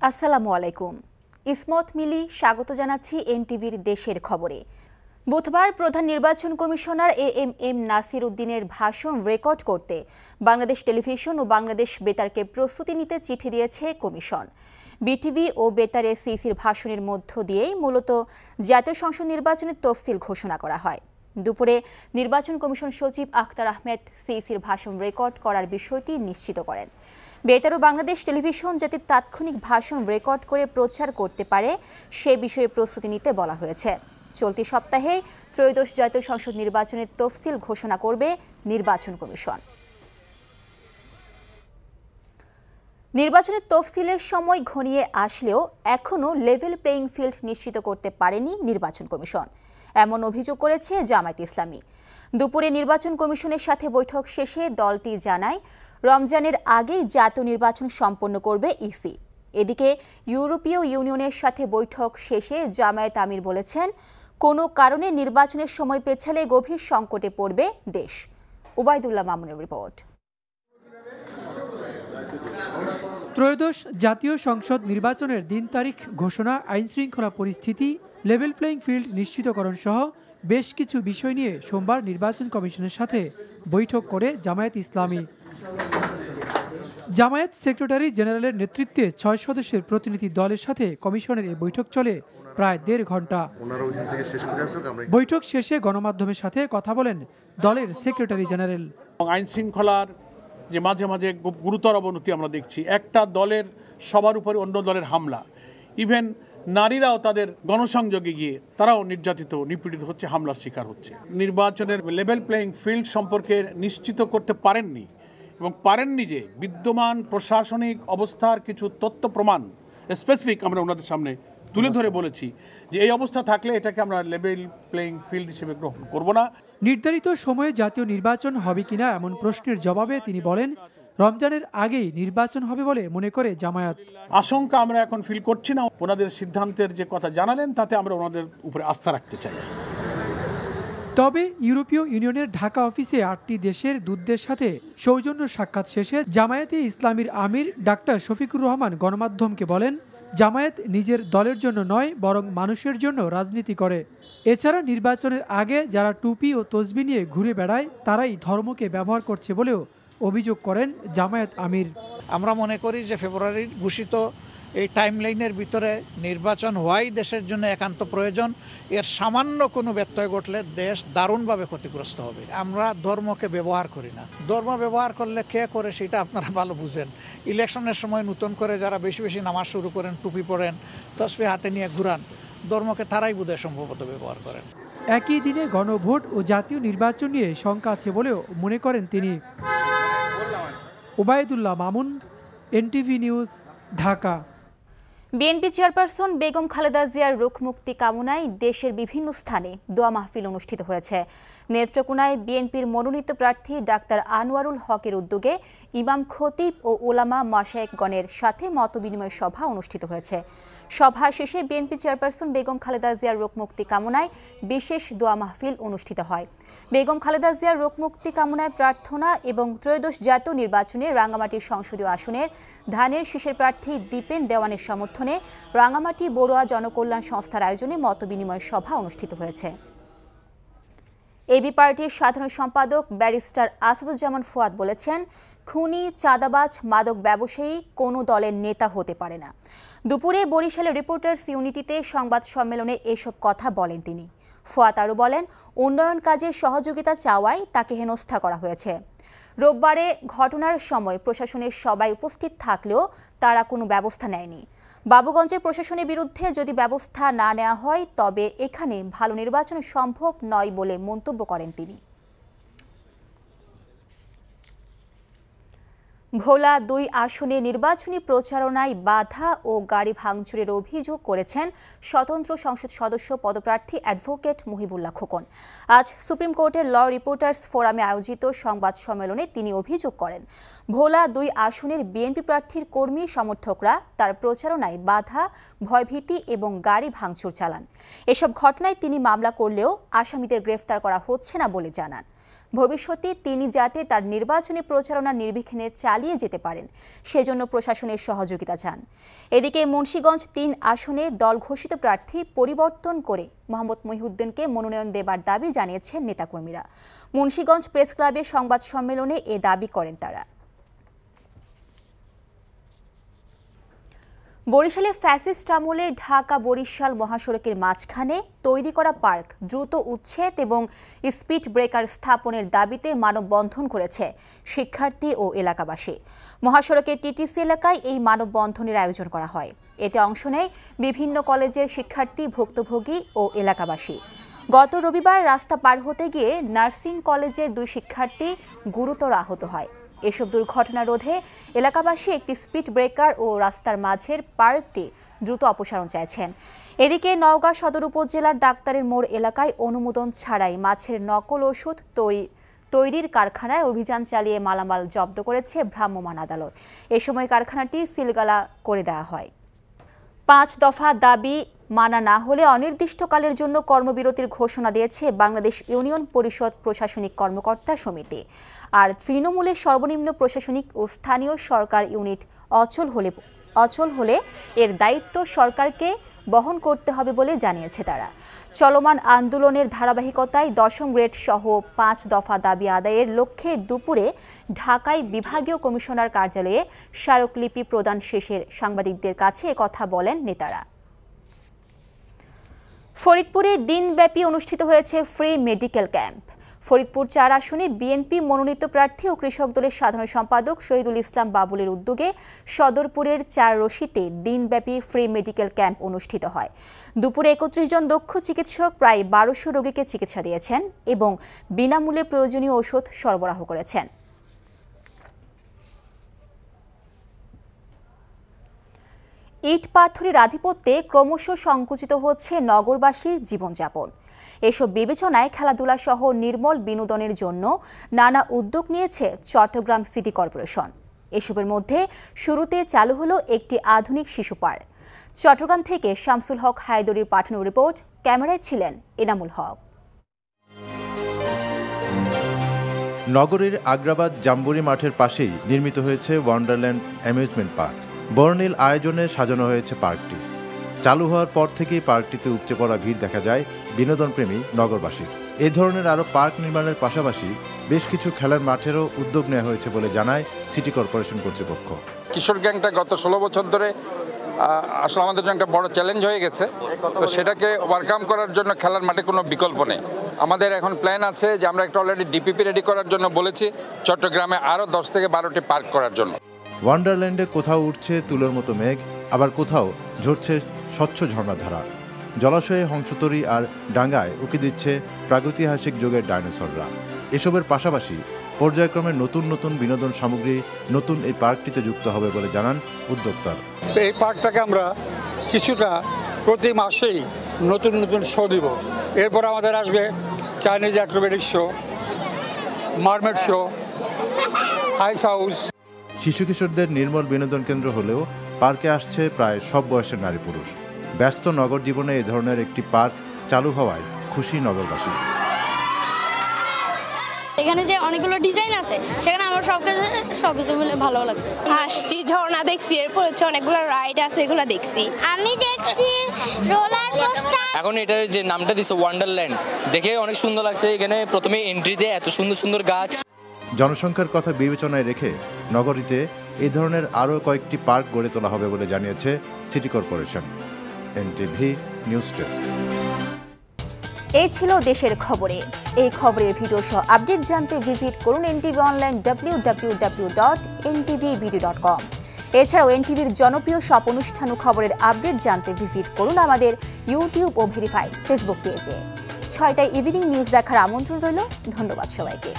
আসসালামু আলাইকুম। ইসমত মিলি স্বাগত জানাচ্ছি এনটিভির দেশের খবরে। বুধবার প্রধান নির্বাচন কমিশনার এএমএম নাসির উদ্দিনের ভাষণ রেকর্ড করতে বাংলাদেশ টেলিভিশন ও বাংলাদেশ বেতারকে প্রস্তুতি নিতে চিঠি দিয়েছে কমিশন। বিটিভি ও বেতারে সিসির ভাষণের মধ্য দিয়েই মূলত জাতীয় সংসদ নির্বাচনের তফসিল ঘোষণা করা হয়। দুপুরে নির্বাচন কমিশন সচিব আখতার আহমেদ সিসির ভাষণ রেকর্ড করার বিষয়টি নিশ্চিত করেন। বেতার ও বাংলাদেশ টেলিভিশন যাতে তাৎক্ষণিক ভাষণ রেকর্ড করে প্রচার করতে পারে সে বিষয়ে প্রস্তুতি নিতে বলা হয়েছে। চলতি সপ্তাহে ত্রয়োদশ জাতীয় সংসদ নির্বাচনের তফসিল ঘোষণা করবে নির্বাচন কমিশন। নির্বাচনের তফসিলের সময় ঘনিয়ে আসলেও এখনও লেভেল প্লেইং ফিল্ড নিশ্চিত করতে পারেনি নির্বাচন কমিশন, এমন অভিযোগ করেছে জামায়াতে ইসলামী। দুপুরে নির্বাচন কমিশনের সাথে বৈঠক শেষে দলটি জানায় রমজানের আগেই জাতীয় নির্বাচন সম্পন্ন করবে ইসি। এদিকে ইউরোপীয় ইউনিয়নের সাথে বৈঠক শেষে জামায়াত আমির বলেছেন, কোনো কারণে নির্বাচনের সময় পেছালে গভীর সংকটে পড়বে দেশ। ওবায়দুল্লাহ মামুনের রিপোর্ট। ত্রয়োদশ জাতীয় সংসদ নির্বাচনের দিন তারিখ ঘোষণা, আইনশৃঙ্খলা পরিস্থিতি, লেভেল প্লেইং ফিল্ড নিশ্চিতকরণ সহ বেশ কিছু বিষয় নিয়ে সোমবার নির্বাচন কমিশনের সাথে বৈঠক করে জামায়াত ইসলামী। জামায়াত সেক্রেটারি জেনারেলের নেতৃত্বে 6 সদস্যের প্রতিনিধি দলের সাথে কমিশনের এই বৈঠক চলে প্রায় 1.5 ঘন্টা। বৈঠক শেষে গণমাধ্যমের সাথে কথা বলেন দলের সেক্রেটারি জেনারেল। আইন শৃঙ্খলার যে মাঝে মাঝে গুরুতর অবনতি আমরা দেখছি, একটা দলের সবার উপরে অন্য দলের হামলা, ইভেন নারীরাও তাদের গণসংযোগে গিয়ে তারাও নির্যাতিত নিপীড়িত হচ্ছে, হামলার শিকার হচ্ছে। নির্বাচনের লেভেল প্লেইং ফিল্ড সম্পর্কে নিশ্চিত করতে পারেননি এবং পারেননি যে বিদ্যমান প্রশাসনিক অবস্থার কিছু তথ্য প্রমাণ স্পেসিফিক আমরা ওনাদের সামনে তুলে ধরে বলেছি যে এই অবস্থা থাকলে এটাকে আমরা লেভেল প্লেইং ফিল্ড হিসেবে গ্রহণ করব না। নির্ধারিত সময়ে জাতীয় নির্বাচন হবে কিনা এমন প্রশ্নের জবাবে তিনি বলেন, রমজানের আগেই নির্বাচন হবে বলে মনে করে জামায়াত। আশঙ্কা আমরা এখন ফিল করছি না। ওনাদের সিদ্ধান্তের যে কথা জানালেন তাতে আমরা ওনাদের উপরে আস্থা রাখতে চাই। তবে ইউরোপীয় ইউনিয়নের ঢাকা অফিসে 8টি দেশের দূতদের সাথে সৌজন্য সাক্ষাৎ শেষে জামায়াতে ইসলামীর আমির ডাক্তার শফিকুর রহমান গণমাধ্যমকে বলেন, জামায়াত নিজের দলের জন্য নয় বরং মানুষের জন্য রাজনীতি করে। এছাড়া নির্বাচনের আগে যারা টুপি ও তসবি নিয়ে ঘুরে বেড়ায় তারাই ধর্মকে ব্যবহার করছে বলেও অভিযোগ করেন জামায়াত আমির। আমরা মনে করি যে ফেব্রুয়ারির ঘোষিত এই টাইমলাইনের ভিতরে নির্বাচন হওয়াই দেশের জন্য একান্ত প্রয়োজন। এর সামান্য কোনো ব্যত্যয় ঘটলে দেশ দারুণভাবে ক্ষতিগ্রস্ত হবে। আমরা ধর্মকে ব্যবহার করি না। ধর্ম ব্যবহার করলে কে করে সেটা আপনারা ভালো বুঝেন। ইলেকশনের সময় নতুন করে যারা বেশি বেশি নামাজ শুরু করেন, টুপি পরেন, তসবি হাতে নিয়ে ঘুরান, ধর্মকে তারাই বোধহয় সম্ভবত ব্যবহার করেন। একই দিনে গণভোট ও জাতীয় নির্বাচন নিয়ে শঙ্কা আছে বলেও মনে করেন তিনি। Obaidullah Mamun, NTV news, Dhaka. BNP chairperson Begum Khaleda জিয়ার রোগ মুক্তি কামনায় দেশের বিভিন্ন স্থানে দোয়া মাহফিল অনুষ্ঠিত হয়েছে। নেত্রকোনায় বিএনপির মনোনীত প্রার্থী ডাক্তার আনোয়ারুল হকের উদ্যোগে ইমাম খতিব ও ওলামা মাশায়েখগণের সাথে মতবিনিময় সভা অনুষ্ঠিত হয়েছে। সভা শেষে বিএনপি চেয়ারপারসন বেগম খালেদা জিয়ার রোগ মুক্তি কামনায় বিশেষ দোয়া মাহফিল অনুষ্ঠিত হয়। বেগম খালেদা জিয়ার রোগ মুক্তি কামনায় প্রার্থনা এবং ত্রয়োদশ জাতীয় নির্বাচনে রাঙ্গামাটি সংসদীয় আসনের ধানের শীষের প্রার্থী দীপেন দেওয়ানের সমর্থনে রাঙ্গামাটি বড়ুয়া জনকল্যাণ সংস্থার আয়োজনে মতবিনিময় সভা অনুষ্ঠিত হয়েছে। এবি পার্টির সাধারণ সম্পাদক ব্যারিস্টার আসাদুজ্জামান ফুয়াদ বলেছেন, খুনি, চাঁদাবাজ, মাদক ব্যবসায়ী কোনো দলের নেতা হতে পারে না। দুপুরে বরিশালের রিপোর্টার্স ইউনিটিতে সংবাদ সম্মেলনে এসব কথা বলেন তিনি। ফুয়াদ আরও বলেন, উন্নয়ন কাজের সহযোগিতা চাওয়ায় তাকে হেনস্থা করা হয়েছে। রোববারে ঘটনার সময় প্রশাসনের সবাই উপস্থিত থাকলেও তারা কোনো ব্যবস্থা নেয়নি। বাবুগঞ্জের প্রশাসনের বিরুদ্ধে যদি ব্যবস্থা না নেওয়া হয় তবে এখানে ভালো নির্বাচন সম্ভব নয় বলে মন্তব্য করেন তিনি। ভোলা 2 আসনে নির্বাচনী প্রচারণায় বাধা ও গাড়ি ভাঙচুরের অভিযোগ করেছেন স্বতন্ত্র সংসদ সদস্য পদপ্রার্থী অ্যাডভোকেট মুহিবুল্লাহ খোকন। আজ সুপ্রিম কোর্টের ল রিপোর্টার্স ফোরামে আয়োজিত সংবাদ সম্মেলনে তিনি অভিযোগ করেন, ভোলা 2 আসনের বিএনপি প্রার্থীর কর্মী সমর্থকরা তার প্রচারণায় বাধা, ভয়ভীতি এবং গাড়ি ভাঙচুর চালান। এসব ঘটনায় তিনি মামলা করলেও আসামিদের গ্রেফতার করা হচ্ছে না বলে জানান। ভবিষ্যতে তিনি যাতে তার নির্বাচনী প্রচারণা নির্বিঘ্নে চালিয়ে যেতে পারেন সেজন্য প্রশাসনের সহযোগিতা চান। এদিকে মুন্সিগঞ্জ ৩ আসনে দল ঘোষিত প্রার্থী পরিবর্তন করে মোহাম্মদ মহিউদ্দিনকে মনোনয়ন দেবার দাবি জানিয়েছেন নেতাকর্মীরা। মুন্সিগঞ্জ প্রেস ক্লাবে সংবাদ সম্মেলনে এ দাবি করেন তারা। বরিশালে ফ্যাসিস্ট আমলে ঢাকা বরিশাল মহাসড়কের মাঝখানে তৈরি করা পার্ক দ্রুত উচ্ছেদ এবং স্পিড ব্রেকার স্থাপনের দাবিতে মানববন্ধন করেছে শিক্ষার্থী ও এলাকাবাসী। মহাসড়কের টিটিসি এলাকায় এই মানববন্ধনের আয়োজন করা হয়। এতে অংশ নেয় বিভিন্ন কলেজের শিক্ষার্থী, ভুক্তভোগী ও এলাকাবাসী। গত রবিবার রাস্তা পার হতে গিয়ে নার্সিং কলেজের 2 শিক্ষার্থী গুরুতর আহত হয়। এসব দুর্ঘটনা রোধে এলাকাবাসী একটি স্পিড ব্রেকার ও রাস্তার মাঝের পার্কটি দ্রুত অপসারণ চাইছেন। এদিকে নওগাঁ সদর উপজেলার ডাক্তারের মোড় এলাকায় অনুমোদন ছাড়াই মাছের নকল ওষুধ তৈরির কারখানায় অভিযান চালিয়ে মালামাল জব্দ করেছে ভ্রাম্যমাণ আদালত। এ সময় কারখানাটি সিলগালা করে দেওয়া হয়। 5 দফা দাবি মানা না হলে অনির্দিষ্টকালের জন্য কর্মবিরতির ঘোষণা দিয়েছে বাংলাদেশ ইউনিয়ন পরিষদ প্রশাসনিক কর্মকর্তা সমিতি। আর তৃণমূলের সর্বনিম্ন প্রশাসনিক ও স্থানীয় সরকার ইউনিট অচল হলে এর দায়িত্ব সরকারকে বহন করতে হবে বলে জানিয়েছে তারা। চলমান আন্দোলনের ধারাবাহিকতায় 10ম গ্রেড সহ 5 দফা দাবি আদায়ের লক্ষ্যে দুপুরে ঢাকায় বিভাগীয় কমিশনার কার্যালয়ে স্মারকলিপি প্রদান শেষে সাংবাদিকদের কাছে একথা বলেন নেতারা। ফরিদপুরে দিনব্যাপী অনুষ্ঠিত হয়েছে ফ্রি মেডিকেল ক্যাম্প। ফরিদপুর 4 আসনে বিএনপি মনোনীত প্রার্থী ও কৃষক দলের সাধারণ সম্পাদক শহীদুল ইসলাম বাবুলের উদ্যোগে সদরপুরের 4 রশিতে দিনব্যাপী ফ্রি মেডিকেল ক্যাম্প অনুষ্ঠিত হয়। দুপুরে 31 জন দক্ষ চিকিৎসক প্রায় 1200 রোগীকে চিকিৎসা দিয়েছেন এবং বিনামূল্যে প্রয়োজনীয় ওষুধ সরবরাহ করেছেন। ইট পাথরের আধিপত্যে ক্রমশ সংকুচিত হচ্ছে নগরবাসীর জীবনযাপন। এসব বিবেচনায় খেলাধুলা সহ নির্মল বিনোদনের জন্য নানা উদ্যোগ নিয়েছে চট্টগ্রাম সিটি কর্পোরেশন। এসবের মধ্যে শুরুতে চালু হলো একটি আধুনিক শিশু পার্ক। চট্টগ্রাম থেকে শামসুল হক হায়দরির পাঠানো রিপোর্ট, ক্যামেরায় ছিলেন এনামুল হক। নগরীর আগ্রাবাদ জাম্বুরি মাঠের পাশেই নির্মিত হয়েছে ওয়ান্ডারল্যান্ড অ্যামিউজমেন্ট পার্ক। বর্ণিল আয়োজনে সাজানো হয়েছে পার্কটি। চালু হওয়ার পর থেকেই পার্কটিতে উপচে পড়া ভিড় দেখা যায় বিনোদনপ্রেমী নগরবাসীর। এ ধরনের আরও পার্ক নির্মাণের পাশাপাশি বেশ কিছু খেলার মাঠেরও উদ্যোগ নেওয়া হয়েছে বলে জানায় সিটি কর্পোরেশন কর্তৃপক্ষ। কিশোর গ্যাংটা গত 16 বছর ধরে আসলে আমাদের জন্য একটা বড় চ্যালেঞ্জ হয়ে গেছে। তো সেটাকে ওভারকাম করার জন্য খেলার মাঠে কোনো বিকল্প নেই। আমাদের এখন প্ল্যান আছে যে আমরা একটা অলরেডি ডিপিপি রেডি করার জন্য বলেছি, চট্টগ্রামে আরও 10 থেকে 12টি পার্ক করার জন্য। ওয়ান্ডারল্যান্ডে কোথাও উঠছে তুলোর মতো মেঘ, আবার কোথাও ঝরছে স্বচ্ছ ঝর্ণাধারা। জলাশয়ে হংসতরী আর ডাঙ্গায় উকি দিচ্ছে প্রাগৈতিহাসিক যুগের ডাইনোসররা। এসবের পাশাপাশি পর্যায়ক্রমে নতুন নতুন বিনোদন সামগ্রী নতুন এই পার্কটিতে যুক্ত হবে বলে জানান উদ্যোক্তারা। এই পার্কটাকে আমরা কিছুটা প্রতি মাসেই নতুন নতুন শো দিব। এরপর আমাদের আসবে Chinese acrobatic show, mermaid show, ice house. শিশু কিশোরদের নির্মল বিনোদন কেন্দ্র হলেও পার্কে আসছে প্রায় সব বয়সের নারী পুরুষ। ব্যস্ত নগর জীবনে এই ধরনের একটি পার্ক চালু হওয়ায় খুশি নগরবাসী। এখানে যে অনেকগুলো ডিজাইন আছে সেখানে আমার সবকিছু মিলে ভালো লাগছে। আসছি, ঝর্ণা দেখছি, এরপর হচ্ছে অনেকগুলো রাইড আছে, এগুলো দেখছি। আমি দেখছি রোলার কোস্টার। এখন এটার যে নামটা দিছে ওয়ান্ডারল্যান্ড, দেখে অনেক সুন্দর লাগছে। এখানে প্রথমে এন্ট্রিতে এত সুন্দর সুন্দর গাছ। জনসংখ্যার কথা বিবেচনায় রেখে নগরীতে এই ধরনের আরও কয়েকটি পার্ক গড়ে তোলা হবে বলে জানিয়েছে city corporation. NTV news desk. এই ছিল দেশের খবরে। এই খবরের ভিডিও সহ আপডেট জানতে ভিজিট করুন এনটিভি অনলাইন www.ntvvideo.com। এছাড়াও এনটিভির জনপ্রিয় সব অনুষ্ঠান ও খবরের আপডেট জানতে ভিজিট করুন আমাদের ইউটিউব ও ভেরিফাইড ফেসবুক পেজে। 6টায় ইভিনিং নিউজ দেখার আমন্ত্রণ রইল। ধন্যবাদ সবাইকে।